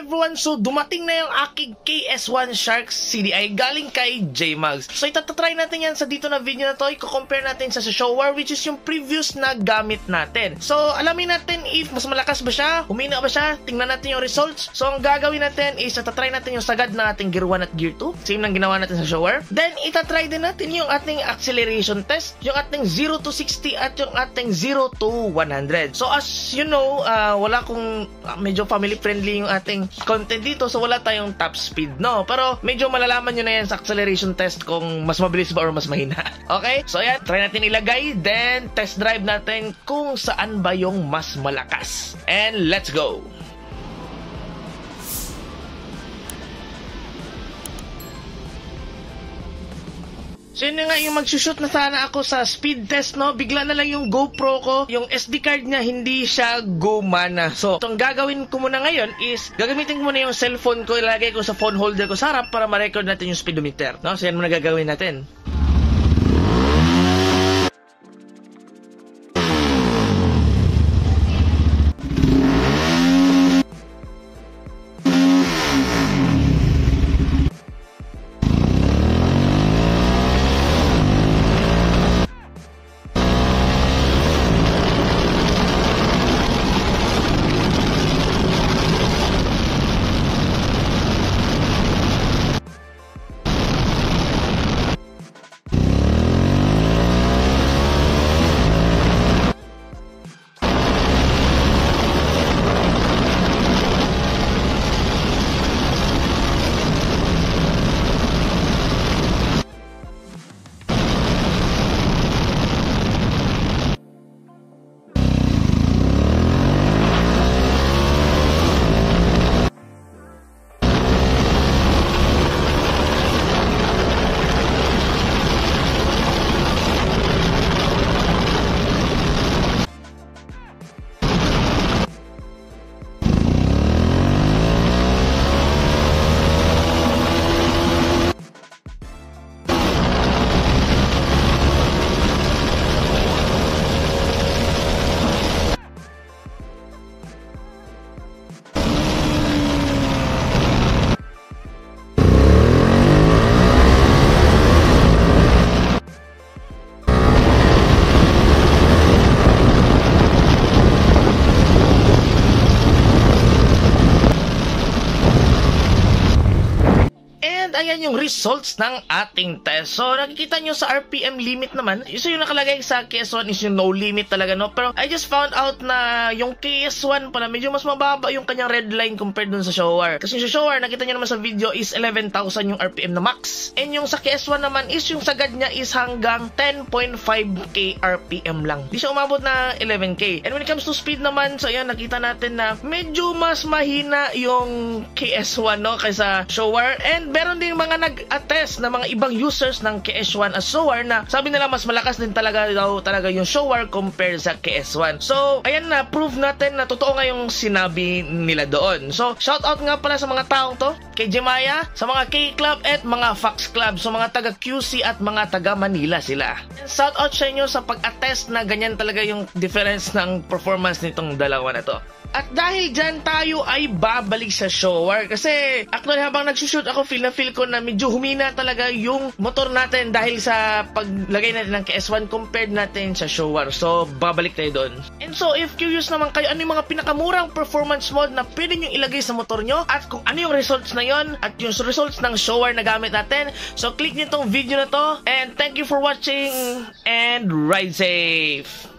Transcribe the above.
everyone, so dumating na yung aking KS1 Shark CDI galing kay J-Mags. So itatry natin yan sa dito na video na to. I-compare natin sa Showa, which is yung previous na gamit natin. So alamin natin if mas malakas ba siya, humina ba siya, tingnan natin yung results. So ang gagawin natin is itatry natin yung sagad na ating Gear 1 at Gear 2. Same lang ginawa natin sa Showa. Then itatry din natin yung ating acceleration test, yung ating 0 to 60 at yung ating 0 to 100. So as you know, wala kong medyo family friendly yung ating content dito, so wala tayong top speed, no? Pero medyo malalaman nyo na yan sa acceleration test kung mas mabilis ba or mas mahina. Okay? So ayan, try natin ilagay, then test drive natin kung saan ba yung mas malakas. And let's go! So yun nga yung magsushoot na sana ako sa speed test, no? Bigla na lang yung GoPro ko, yung SD card niya hindi siya gumana. So itong gagawin ko muna ngayon is gagamitin ko muna yung cellphone ko, ilagay ko sa phone holder ko sa harap para ma-record natin yung speedometer, no? So yan muna gagawin natin. Ayan yung results ng ating test. So nakikita nyo sa RPM limit naman, so yung nakalagay sa KS1 is yung no limit talaga, no? Pero I just found out na yung KS1 pala medyo mas mababa yung kanyang red line compared dun sa Showa. Kasi yung Showa, nakita nyo naman sa video, is 11,000 yung RPM na max. And yung sa KS1 naman is yung sagad niya is hanggang 10.5k RPM lang. Di siya umabot na 11k. And when it comes to speed naman, so ayan, nakita natin na medyo mas mahina yung KS1, no, kaysa Showa. And meron din mga nag-attest na mga ibang users ng KS1 as Showa na sabi nila mas malakas din talaga yung Showa compared sa KS1. So ayan na, prove natin na totoo nga yung sinabi nila doon. So shoutout nga pala sa mga taong to, kay Jemaya, sa mga K-Club at mga Fox Club, so mga taga QC at mga taga Manila sila. And shoutout sa inyo sa pag-attest na ganyan talaga yung difference ng performance nitong dalawa na to. At dahil dyan, tayo ay babalik sa Showa. Kasi actually habang nagsushoot ako, feel ko na medyo humina talaga yung motor natin dahil sa paglagay natin ng KS1 compared natin sa Showa. So babalik tayo doon. And so if curious naman kayo ano yung mga pinakamurang performance mode na pwede nyo ilagay sa motor nyo at kung ano yung results na yon at yung results ng Showa na gamit natin, so click nyo tong video na to. And thank you for watching and ride safe!